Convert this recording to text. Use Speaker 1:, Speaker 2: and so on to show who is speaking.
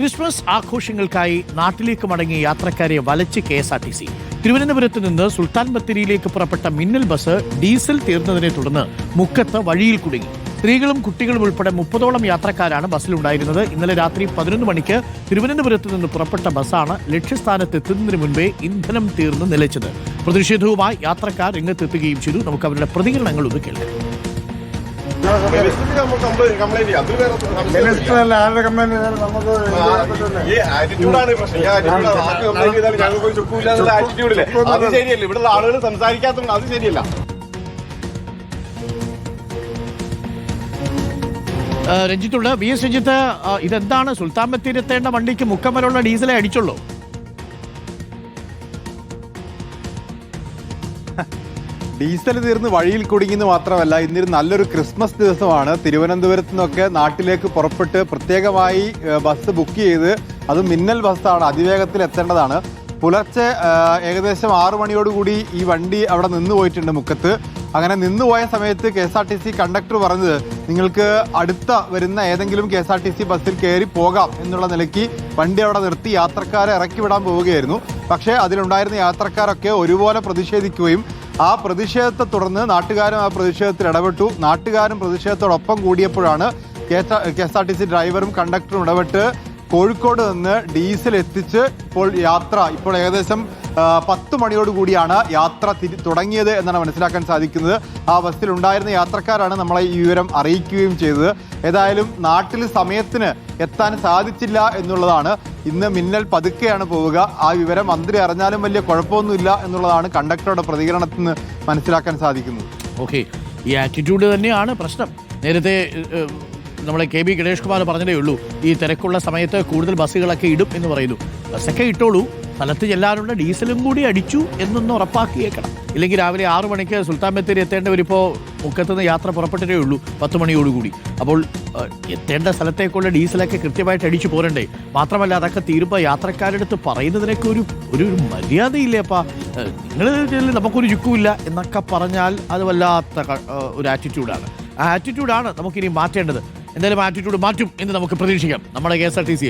Speaker 1: Christmas ആഘോഷങ്ങൾക്കായി നാട്ടിലേക്ക് മടങ്ങിയ യാത്രക്കാരെ വലച്ച് KSRTC. തിരുവനന്തപുരത്ത് നിന്ന് സുൽത്താൻ ബത്തേരിയിലേക്ക് പുറപ്പെട്ട മിന്നൽ ബസ് ഡീസൽ തീർന്നതിനെ തുടർന്ന് മുക്കത്ത് വഴിയിൽ കുടുങ്ങി. സ്ത്രീകളും കുട്ടികളും ഉൾപ്പെടെ 30ഓളം യാത്രക്കാരാണ് ബസ്സിലുണ്ടായിരുന്നത്. ഇന്നലെ രാത്രി 11 മണിക്ക് തിരുവനന്തപുരത്ത് നിന്ന് പുറപ്പെട്ട ബസ്സാണ് ലക്ഷ്യസ്ഥാനത്ത് എത്തുന്നതിന് മുൻപേ ഇന്ധനം തീർന്ന് നിലച്ചത്. പ്രതിഷേധവുമായി യാത്രക്കാർ രംഗത്തെത്തുകയും ചെയ്തു. നമുക്ക് അവരുടെ പ്രതികരണങ്ങൾ ഒന്ന് കേൾക്കാം.
Speaker 2: ഇവിടുള്ള ആളുകൾ സംസാരിക്കാത്തതുകൊണ്ട് അത് ശരിയല്ല.
Speaker 1: രഞ്ജിത്തുണ്ട്, VS രഞ്ജിത്ത്, ഇതെന്താണ്? സുൽത്താൻ ബത്തേരി എത്തേണ്ട വണ്ടിക്ക് മുക്കം വരെയുള്ള ഡീസലേ അടിച്ചുള്ളൂ?
Speaker 3: ഡീസൽ തീർന്ന് വഴിയിൽ കുടുങ്ങിയെന്ന് മാത്രമല്ല, ഇന്നൊരു നല്ലൊരു ക്രിസ്മസ് ദിവസമാണ്. തിരുവനന്തപുരത്ത് നിന്നൊക്കെ നാട്ടിലേക്ക് പുറപ്പെട്ട് പ്രത്യേകമായി ബസ് ബുക്ക് ചെയ്ത്, അത് മിന്നൽ ബസ്സാണ്, അതിവേഗത്തിൽ എത്തേണ്ടതാണ്. പുലർച്ചെ ഏകദേശം 6 മണിയോടുകൂടി ഈ വണ്ടി അവിടെ നിന്ന് പോയിട്ടുണ്ട് മുക്കത്ത്. അങ്ങനെ നിന്നുപോയ സമയത്ത് KSRTC കണ്ടക്ടർ പറഞ്ഞത്, നിങ്ങൾക്ക് അടുത്ത വരുന്ന ഏതെങ്കിലും KSRTC ബസ്സിൽ കയറി പോകാം എന്നുള്ള നിലയ്ക്ക് വണ്ടി അവിടെ നിർത്തി യാത്രക്കാരെ ഇറക്കി വിടാൻ പോവുകയായിരുന്നു. പക്ഷേ അതിലുണ്ടായിരുന്ന യാത്രക്കാരൊക്കെ ഒരുപോലെ പ്രതിഷേധിക്കുകയും ആ പ്രതിഷേധത്തെ തുടർന്ന് നാട്ടുകാരും ആ പ്രതിഷേധത്തിൽ ഇടപെട്ടു. നാട്ടുകാരും പ്രതിഷേധത്തോടൊപ്പം കൂടിയപ്പോഴാണ് KSRTC ഡ്രൈവറും കണ്ടക്ടറും ഇടപെട്ട് കോഴിക്കോട് നിന്ന് ഡീസൽ എത്തിച്ച് ഇപ്പോൾ ഏകദേശം 10 മണിയോടുകൂടിയാണ് യാത്ര തുടങ്ങിയത് എന്നാണ് മനസ്സിലാക്കാൻ സാധിക്കുന്നത്. ആ ബസ്സിൽ ഉണ്ടായിരുന്ന യാത്രക്കാരാണ് നമ്മളെ ഈ വിവരം അറിയിക്കുകയും ചെയ്തത്. ഏതായാലും നാട്ടിൽ സമയത്തിന് എത്താൻ സാധിച്ചില്ല എന്നുള്ളതാണ്. ഇന്ന് മിന്നൽ പതുക്കെയാണ് പോവുക. ആ വിവരം മന്ത്രി അറിഞ്ഞാലും വലിയ കുഴപ്പമൊന്നുമില്ല എന്നുള്ളതാണ് കണ്ടക്ടറുടെ പ്രതികരണത്തിൽ നിന്ന് മനസ്സിലാക്കാൻ സാധിക്കുന്നത്.
Speaker 1: ഓക്കെ, ഈ ആറ്റിറ്റ്യൂഡ് തന്നെയാണ് പ്രശ്നം. നേരത്തെ നമ്മളെ KB ഗണേഷ് കുമാർ പറഞ്ഞതേ ഉള്ളൂ, ഈ തിരക്കുള്ള സമയത്ത് കൂടുതൽ ബസ്സുകളൊക്കെ ഇടും എന്ന് പറയുന്നു. ബസ്സൊക്കെ ഇട്ടോളൂ, സ്ഥലത്ത് ചെല്ലാനുള്ള ഡീസലും കൂടി അടിച്ചു എന്നൊന്ന് ഉറപ്പാക്കിയേക്കണം. ഇല്ലെങ്കിൽ രാവിലെ 6 മണിക്ക് സുൽത്താൻ ബത്തേരി എത്തേണ്ടവരിപ്പോൾ മുക്കത്തുനിന്ന് യാത്ര പുറപ്പെട്ടിട്ടേ ഉള്ളൂ 10 മണിയോടുകൂടി. അപ്പോൾ എത്തേണ്ട സ്ഥലത്തേക്കുള്ള ഡീസലൊക്കെ കൃത്യമായിട്ട് അടിച്ചു പോരണ്ടേ? മാത്രമല്ല, അതൊക്കെ തീരുമ്പോൾ യാത്രക്കാരുടെ അടുത്ത് പറയുന്നതിനൊക്കെ ഒരു മര്യാദയില്ലേപ്പാ. നിങ്ങൾ നമുക്കൊരു ചുക്കുമില്ല എന്നൊക്കെ പറഞ്ഞാൽ അത് വല്ലാത്ത ഒരു ആറ്റിറ്റ്യൂഡാണ്. ആ ആറ്റിറ്റ്യൂഡാണ് നമുക്കിനി മാറ്റേണ്ടത്. എന്തായാലും ആറ്റിറ്റ്യൂഡ് മാറ്റും എന്ന് നമുക്ക് പ്രതീക്ഷിക്കാം നമ്മുടെ KSRTC.